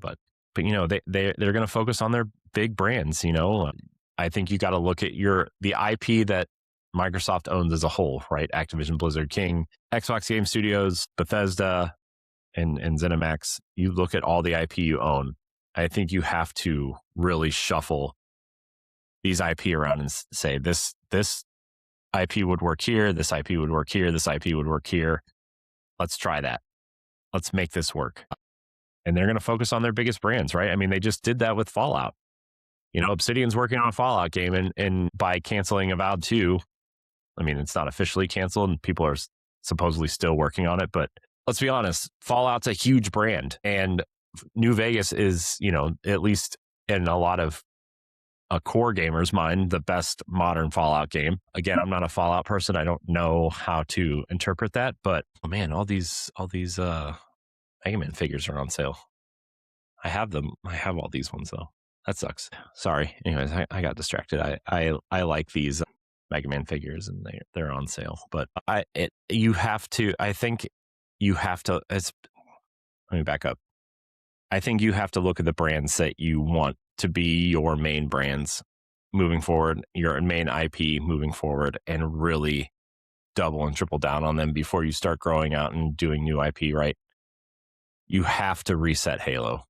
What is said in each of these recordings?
but they're going to focus on their big brands. I think you got to look at the IP that Microsoft owns as a whole, right? Activision, Blizzard, King, Xbox Game Studios, Bethesda, and ZeniMax. You look at all the IP you own. I think you have to really shuffle these IP around and say this IP would work here, this IP would work here, this IP would work here. Let's try that. Let's make this work. And they're going to focus on their biggest brands, right? I mean, they just did that with Fallout. Obsidian's working on a Fallout game, and by canceling Avowed 2, I mean, it's not officially canceled and people are supposedly still working on it, but let's be honest, Fallout's a huge brand, and New Vegas is, at least in a lot of core gamers' mind, the best modern Fallout game. Again, I'm not a Fallout person. I don't know how to interpret that, but man, all these Mega Man figures are on sale. I have them. I have all these ones though. That sucks. Sorry. Anyways, I got distracted. I like these Mega Man figures, and they're on sale. But let me back up. I think you have to look at the brands that you want to be your main brands moving forward, your main IP moving forward, and really double and triple down on them before you start growing out and doing new IP, right? You have to reset Halo.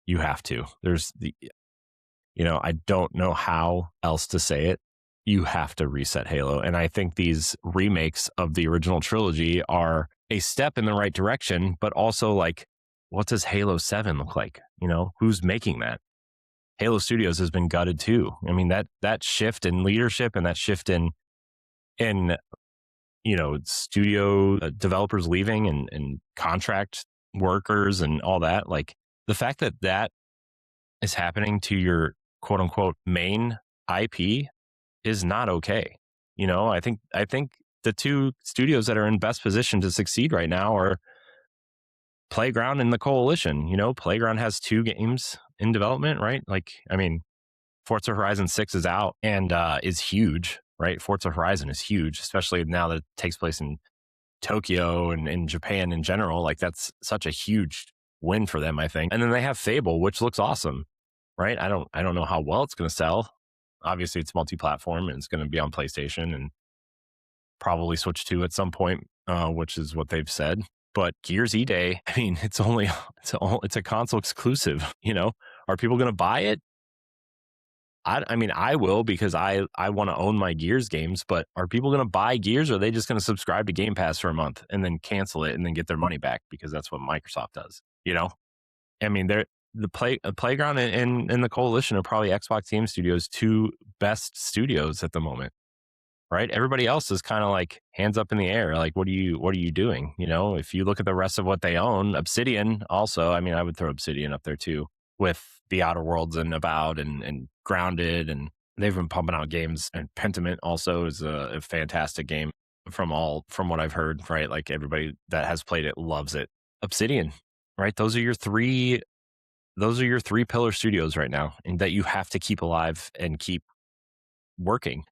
You have to. I don't know how else to say it. You have to reset Halo. And I think these remakes of the original trilogy are a step in the right direction, but also like, what does Halo 7 look like? Who's making that? Halo Studios has been gutted too. I mean, that shift in leadership and that shift in studio developers leaving and contract workers and all that, like the fact that is happening to your quote unquote main IP is not okay. I think the two studios that are in best position to succeed right now are Playground and the Coalition. Playground has 2 games in development, right? Like, I mean, Forza Horizon 6 is out and is huge, right? Forza Horizon is huge, especially now that it takes place in Tokyo and in Japan in general. Like, that's such a huge win for them, I think. And then they have Fable, which looks awesome, right? I don't know how well it's going to sell. Obviously, it's multi-platform and it's going to be on PlayStation and probably Switch 2 at some point, which is what they've said. But Gears E-Day, I mean, it's a console exclusive. Are people going to buy it? I mean, I will, because I want to own my Gears games. But are people going to buy Gears, or are they just going to subscribe to Game Pass for a month and then cancel it and then get their money back, because that's what Microsoft does? I mean, Playground and the Coalition are probably Xbox Game Studios' 2 best studios at the moment. Right? Everybody else is kind of like hands up in the air. Like, what are you doing? If you look at the rest of what they own, Obsidian also, I mean, I would throw Obsidian up there too, with the Outer Worlds and Avowed and Grounded, and they've been pumping out games. And Pentiment also is a fantastic game from what I've heard, right? Like, everybody that has played it loves it. Obsidian, right? Those are your 3 pillar studios right now, and that you have to keep alive and keep working.